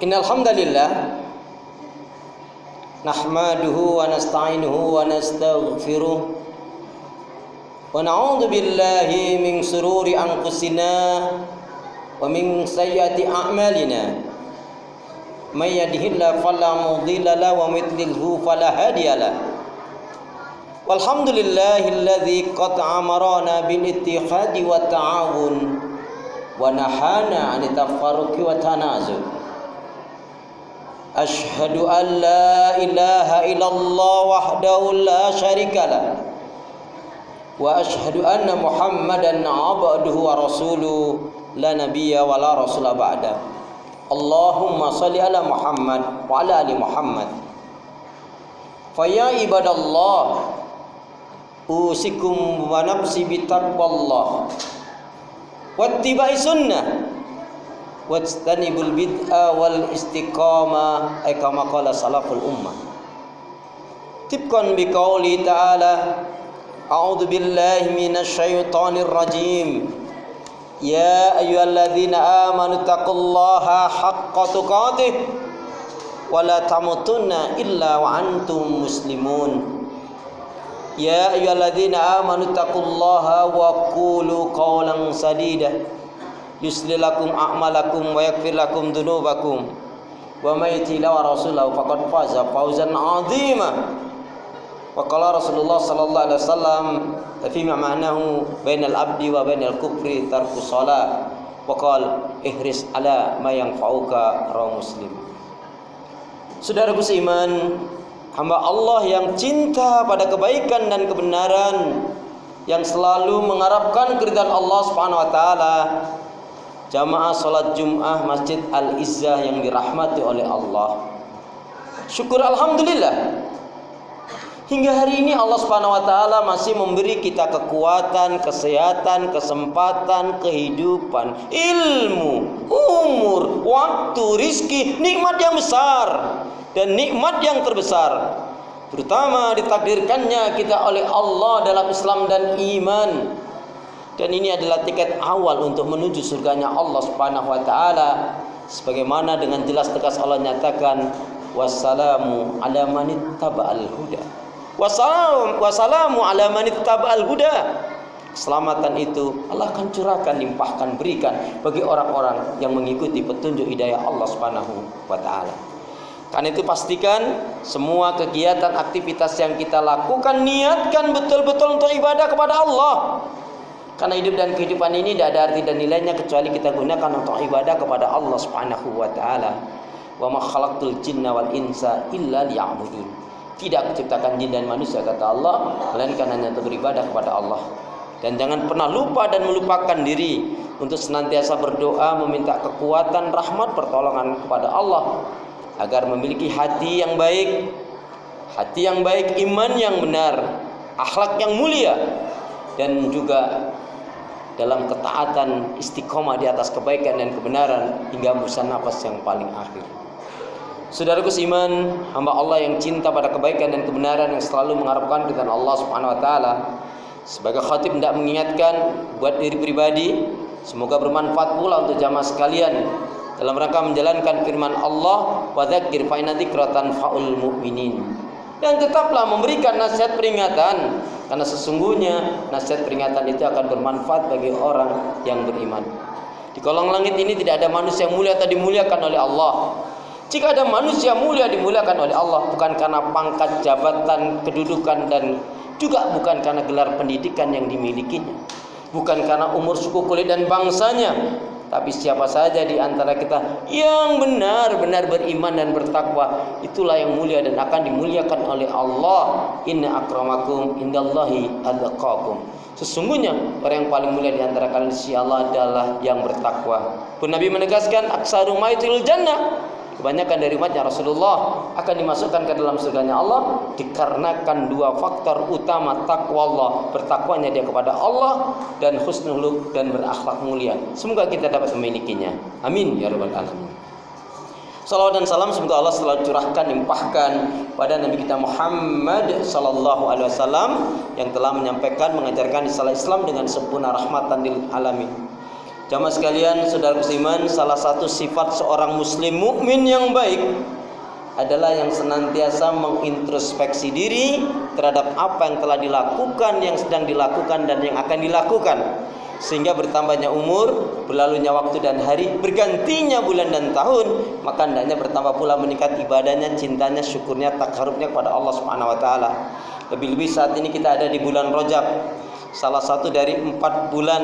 Innal hamdalillah nahmaduhu wa nasta'inuhu wa nastaghfiruh wa na'udzu billahi min shururi anfusina wa min sayyiati a'malina may yahdihillahu fala mudilla lahu wa may yudlilhu fala hadiya lahu walhamdulillahilladzi qad amarana bil ittihadi wa ta'awun wa nahana 'anil tafarruqi wa tanazu. Asyhadu an la ilaha illallah wahdahu la syarika lah wa asyhadu anna Muhammadan 'abduhu wa rasuluhu la nabiyya wa la rasula ba'da. Allahumma shalli ala Muhammad wa ala ali Muhammad. Fa ya ibadallah usikum wa nafsi bi taqwallah wattiba'i sunnah wajtanibul bid'ah wal istiqamah kama qala salaful ummah. Tibqan biqauli ta'ala a'udzu billahi minasy syaithanir rajim. Ya ayyuhalladzina amanu taqullaha haqqa tuqatih wa la tamutunna illa wa antum muslimun. Ya ayyuhalladzina amanu taqullaha wa qulu qawlan sadida yuslih lakum a'malakum wa yaghfir lakum dzunubakum wa may yuti' wa rasulahu faqad faza fawzan 'azima. Wa qala Rasulullah sallallahu alaihi wasallam fi ma'nahu bainal abdi wa bainal kufri tarku shalah wa qala ihris ala ma yanfa'uka rawahu Muslim. Saudaraku seiman, hamba Allah yang cinta pada kebaikan dan kebenaran, yang selalu mengharapkan keridhaan Allah Subhanahu wa taala, jamaah salat Jumat Masjid Al-Izzah yang dirahmati oleh Allah. Syukur alhamdulillah, hingga hari ini Allah Subhanahu wa taala masih memberi kita kekuatan, kesehatan, kesempatan, kehidupan, ilmu, umur, waktu, rizki, nikmat yang besar dan nikmat yang terbesar, terutama ditakdirkannya kita oleh Allah dalam Islam dan iman. Dan ini adalah tiket awal untuk menuju surganya Allah Subhanahu wa taala, sebagaimana dengan jelas tegas Allah nyatakan wassalamu ala manittaba'al huda. Wassalamu ala manittaba'al huda. Keselamatan itu Allah akan curahkan, limpahkan, berikan bagi orang-orang yang mengikuti petunjuk hidayah Allah Subhanahu wa taala. Karena itu pastikan semua kegiatan aktivitas yang kita lakukan niatkan betul-betul untuk ibadah kepada Allah. Karena hidup dan kehidupan ini tidak ada arti dan nilainya kecuali kita gunakan untuk ibadah kepada Allah Subhanahu wa taala. Wa ma khalaqtul jinna wal insa illa liya'budun. Tidak kuciptakan jin dan manusia kata Allah melainkan hanya untuk beribadah kepada Allah. Dan jangan pernah lupa dan melupakan diri untuk senantiasa berdoa meminta kekuatan, rahmat, pertolongan kepada Allah agar memiliki hati yang baik, iman yang benar, akhlak yang mulia, dan juga dalam ketaatan istiqomah di atas kebaikan dan kebenaran hingga hembusan nafas yang paling akhir. Saudaraku seiman, hamba Allah yang cinta pada kebaikan dan kebenaran, yang selalu mengharapkan keridhaan Allah Subhanahu wa taala, sebagai khatib hendak mengingatkan buat diri pribadi, semoga bermanfaat pula untuk jamaah sekalian dalam rangka menjalankan firman Allah, wa dzakir fa inna dzikra tanfa'ul mu'minin. Dan tetaplah memberikan nasihat peringatan, karena sesungguhnya nasihat peringatan itu akan bermanfaat bagi orang yang beriman. Di kolong langit ini tidak ada manusia yang mulia atau dimuliakan oleh Allah. Jika ada manusia mulia dimuliakan oleh Allah, bukan karena pangkat, jabatan, kedudukan, dan juga bukan karena gelar pendidikan yang dimilikinya, bukan karena umur, suku, kulit, dan bangsanya, tapi siapa saja di antara kita yang benar-benar beriman dan bertakwa, itulah yang mulia dan akan dimuliakan oleh Allah. Inna akramakum indallahi atqakum. Sesungguhnya orang yang paling mulia di antara kalian si Allah adalah yang bertakwa. Pun Nabi menegaskan aksaru maitil jannah, kebanyakan dari umatnya Rasulullah akan dimasukkan ke dalam surganya Allah dikarenakan dua faktor utama takwa Allah, bertakwanya dia kepada Allah, dan husnul khuluq dan berakhlak mulia. Semoga kita dapat memilikinya. Amin ya rabbal alamin. Salawat dan salam semoga Allah selalu curahkan, limpahkan pada Nabi kita Muhammad sallallahu alaihi wasallam yang telah menyampaikan, mengajarkan risalah Islam dengan sempurna rahmatan lil alamin. Jamaah sekalian, saudara seiman, salah satu sifat seorang muslim mukmin yang baik adalah yang senantiasa mengintrospeksi diri terhadap apa yang telah dilakukan, yang sedang dilakukan, dan yang akan dilakukan. Sehingga bertambahnya umur, berlalunya waktu dan hari, bergantinya bulan dan tahun, maka hendaknya bertambah pula meningkat ibadahnya, cintanya, syukurnya, takarubnya kepada Allah Subhanahu wa taala. Lebih-lebih saat ini kita ada di bulan Rajab, salah satu dari 4 bulan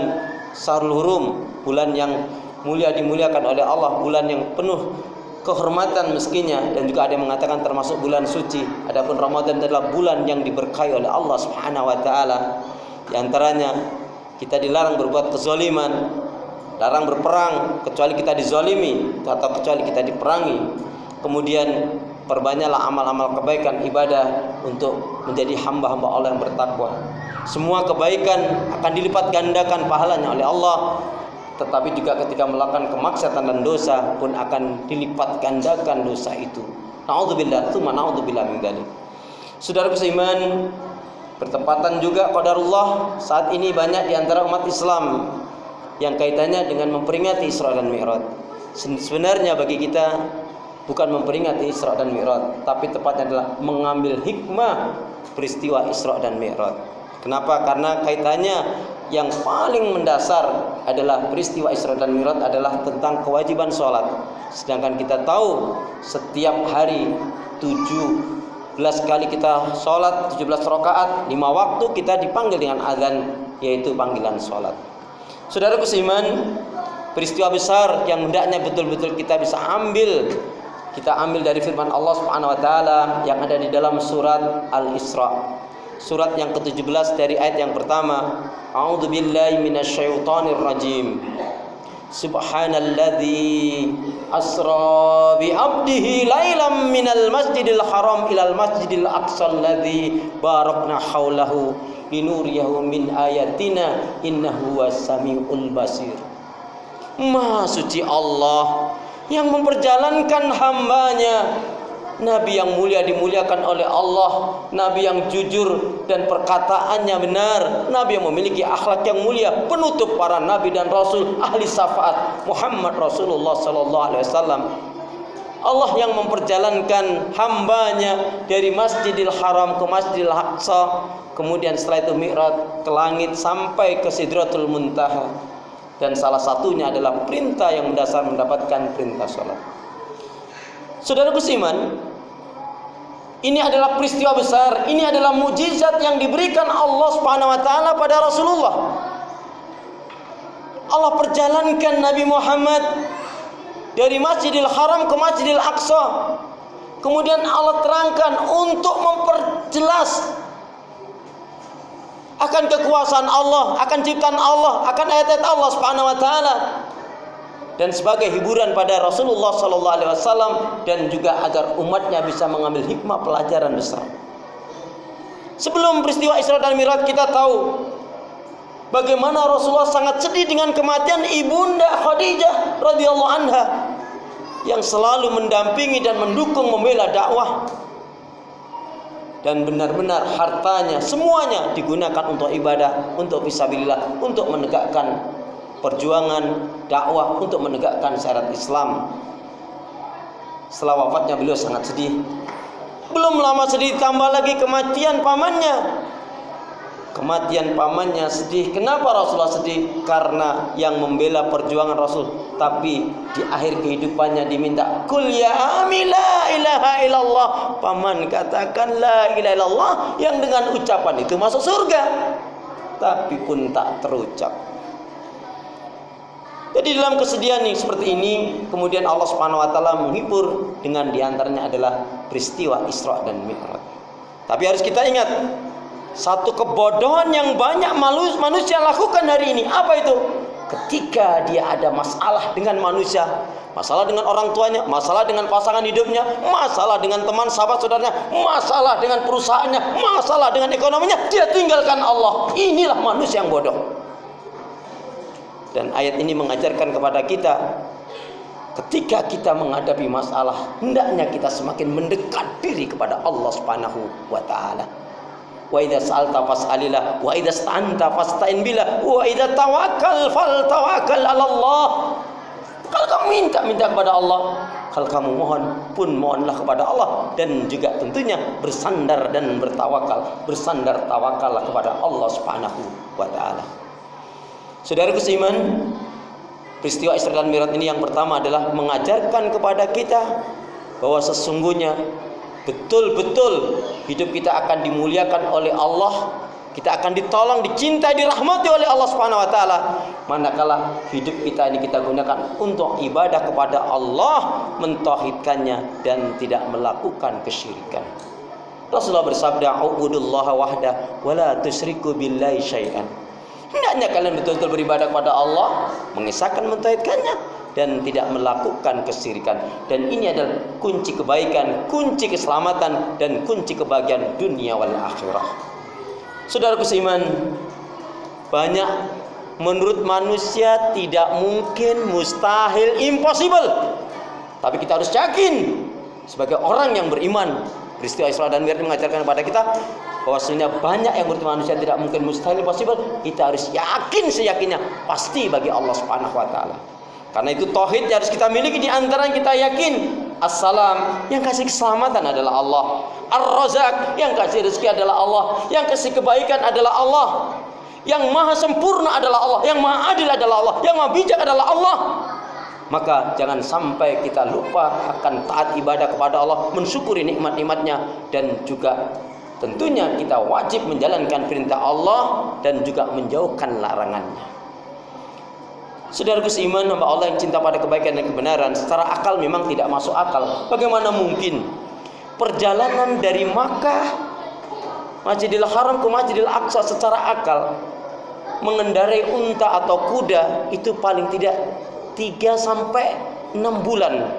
Syahrul Hurum, bulan yang mulia dimuliakan oleh Allah, bulan yang penuh kehormatan meskinya, dan juga ada yang mengatakan termasuk bulan suci. Adapun Ramadan adalah bulan yang diberkahi oleh Allah Subhanahu wa taala. Di antaranya kita dilarang berbuat kezaliman, larang berperang kecuali kita dizalimi atau kecuali kita diperangi. Kemudian perbanyaklah amal-amal kebaikan, ibadah untuk menjadi hamba-hamba Allah yang bertakwa. Semua kebaikan akan dilipat gandakan pahalanya oleh Allah, tetapi juga ketika melakukan kemaksiatan dan dosa pun akan dilipat gandakan dosa itu. Na'udzubillah, tsumma na'udzubillah min dzalik. Saudara seiman, bertepatan juga qadarullah, saat ini banyak di antara umat Islam yang kaitannya dengan memperingati Isra dan Mi'raj. Sebenarnya bagi kita bukan memperingati Isra dan Mi'raj, tapi tepatnya adalah mengambil hikmah peristiwa Isra dan Mi'raj. Kenapa? Karena kaitannya yang paling mendasar adalah peristiwa Isra dan Mi'raj adalah tentang kewajiban sholat. Sedangkan kita tahu setiap hari 17 kali kita sholat, 17 rakaat, 5 waktu kita dipanggil dengan azan, yaitu panggilan sholat. Saudaraku seiman, peristiwa besar yang hendaknya betul-betul kita bisa ambil, kita ambil dari firman Allah Subhanahu wa taala yang ada di dalam surat Al-Isra. Surat yang ke-17 dari ayat yang pertama. A'udzubillahi minasyaitonir rajim. Subhanalladzi asra bi 'abdihi lailam minal masjidil haram ilal masjidil aqsal ladzi barakna haulahu linuriyahu min ayatina innahu was-sami'ul basir. Maha suci Allah yang memperjalankan hambanya, Nabi yang mulia dimuliakan oleh Allah, Nabi yang jujur dan perkataannya benar, Nabi yang memiliki akhlak yang mulia, penutup para nabi dan rasul, ahli syafaat, Muhammad Rasulullah sallallahu alaihi wasallam. Allah yang memperjalankan hambanya dari Masjidil Haram ke Masjidil Aqsa, kemudian setelah itu Mi'raj ke langit sampai ke Sidratul Muntaha. Dan salah satunya adalah perintah yang mendasar mendapatkan perintah sholat. Saudaraku seiman, ini adalah peristiwa besar, ini adalah mukjizat yang diberikan Allah Subhanahu wa taala pada Rasulullah. Allah perjalankan Nabi Muhammad dari Masjidil Haram ke Masjidil Aqsa. Kemudian Allah terangkan untuk memperjelas akan kekuasaan Allah, akan ciptaan Allah, akan ayat-ayat Allah Subhanahu wa taala, dan sebagai hiburan pada Rasulullah sallallahu alaihi wasallam, dan juga agar umatnya bisa mengambil hikmah pelajaran besar. Sebelum peristiwa Isra dan Mi'raj kita tahu bagaimana Rasulullah sangat sedih dengan kematian ibunda Khadijah radhiyallahu anha yang selalu mendampingi dan mendukung membela dakwah, dan benar-benar hartanya semuanya digunakan untuk ibadah, untuk fisabilillah, untuk menegakkan perjuangan dakwah, untuk menegakkan syariat Islam. Setelah wafatnya beliau sangat sedih. Belum lama sedih, tambah lagi kematian pamannya. Kematian pamannya sedih. Kenapa Rasulullah sedih? Karena yang membela perjuangan Rasul, tapi di akhir kehidupannya diminta kul ya ami la ilaha illallah. Paman katakan la ilaha illallah, yang dengan ucapan itu masuk surga, tapi pun tak terucap. Jadi dalam kesedihan yang seperti ini, kemudian Allah Subhanahu wa taala menghibur dengan diantaranya adalah peristiwa Isra dan Mi'raj. Tapi harus kita ingat satu kebodohan yang banyak manusia lakukan hari ini. Apa itu? Ketika dia ada masalah dengan manusia, masalah dengan orang tuanya, masalah dengan pasangan hidupnya, masalah dengan teman sahabat saudaranya, masalah dengan perusahaannya, masalah dengan ekonominya, dia tinggalkan Allah. Inilah manusia yang bodoh. Dan ayat ini mengajarkan kepada kita, ketika kita menghadapi masalah, hendaknya kita semakin mendekat diri kepada Allah Subhanahu wa taala. Wa idza sa'alta fas'alillah, wa idza sta'anta fasta'in billah, wa idza tawakkal faltawakkal 'ala Allah. Kalau kamu minta kepada Allah, kalau kamu mohon pun mohonlah kepada Allah, dan juga tentunya bersandar dan bertawakal. Bersandar tawakallah kepada Allah Subhanahu wa taala. Saudaraku seiman, peristiwa Isra dan Mi'raj ini yang pertama adalah mengajarkan kepada kita bahwa sesungguhnya betul-betul hidup kita akan dimuliakan oleh Allah, kita akan ditolong, dicintai, dirahmati oleh Allah Subhanahu wa taala manakala hidup kita ini kita gunakan untuk ibadah kepada Allah, mentauhidkannya dan tidak melakukan kesyirikan. Rasulullah bersabda, "Ubudullaha wahda wa la tusyriku billahi syai'an." Hendaknya kalian betul-betul beribadah kepada Allah, mengesahkan, mentauhidkannya, dan tidak melakukan kesyirikan. Dan ini adalah kunci kebaikan, kunci keselamatan, dan kunci kebahagiaan dunia wal akhirah. Saudaraku seiman, banyak menurut manusia tidak mungkin, mustahil, impossible. Tapi kita harus yakin sebagai orang yang beriman. Peristiwa Isra dan Mi'raj mengajarkan kepada kita bahwasanya banyak yang menurut manusia tidak mungkin, mustahil, impossible. Kita harus yakin seyakinnya pasti bagi Allah Subhanahu wa taala. Karena itu tauhid yang harus kita miliki. Di antara yang kita yakin, As-Salam, yang kasih keselamatan adalah Allah. Ar-Razak, yang kasih rezeki adalah Allah. Yang kasih kebaikan adalah Allah. Yang maha sempurna adalah Allah. Yang maha adil adalah Allah. Yang maha bijak adalah Allah. Maka jangan sampai kita lupa akan taat ibadah kepada Allah, mensyukuri nikmat-nikmatnya, dan juga tentunya kita wajib menjalankan perintah Allah dan juga menjauhkan larangannya. Saudaraku seiman, hamba Allah yang cinta pada kebaikan dan kebenaran, secara akal memang tidak masuk akal. Bagaimana mungkin perjalanan dari Makkah, Masjidil Haram ke Masjidil Aqsa secara akal mengendarai unta atau kuda itu paling tidak 3-6 bulan.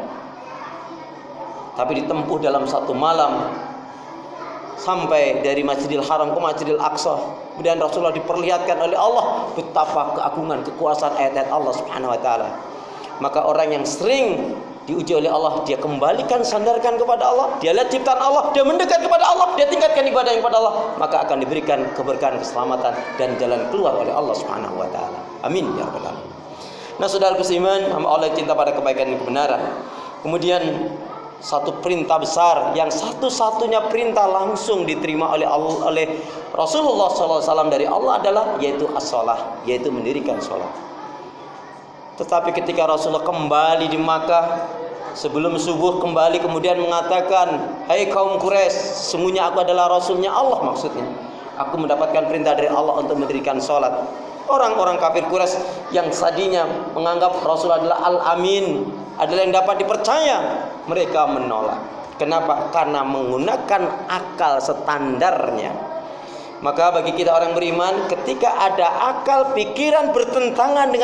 Tapi ditempuh dalam satu malam sampai dari Masjidil Haram ke Masjidil Aqsa. Kemudian Rasulullah diperlihatkan oleh Allah betapa keagungan, kekuasaan ayat-ayat Allah Subhanahu wa taala. Maka orang yang sering diuji oleh Allah, dia kembalikan, sandarkan kepada Allah, dia lihat ciptaan Allah, dia mendekat kepada Allah, dia tingkatkan ibadah kepada Allah, maka akan diberikan keberkahan, keselamatan, dan jalan keluar oleh Allah Subhanahu wa taala. Amin ya rabbal alamin. Nah, saudaraku seiman, hamba Allah yang cinta pada kebaikan dan kebenaran. Kemudian satu perintah besar yang satu-satunya perintah langsung diterima oleh Allah, oleh Rasulullah SAW dari Allah adalah yaitu as-shalah, yaitu mendirikan sholat. Tetapi ketika Rasulullah kembali di Makkah sebelum subuh kembali, kemudian mengatakan, "Hai kaum Quraisy, sesungguhnya aku adalah Rasulnya Allah," maksudnya aku mendapatkan perintah dari Allah untuk mendirikan sholat. Orang-orang kafir Quraisy yang tadinya menganggap Rasul adalah Al-Amin, adalah yang dapat dipercaya, mereka menolak. Kenapa? Karena menggunakan akal standarnya. Maka bagi kita orang beriman, ketika ada akal pikiran bertentangan dengan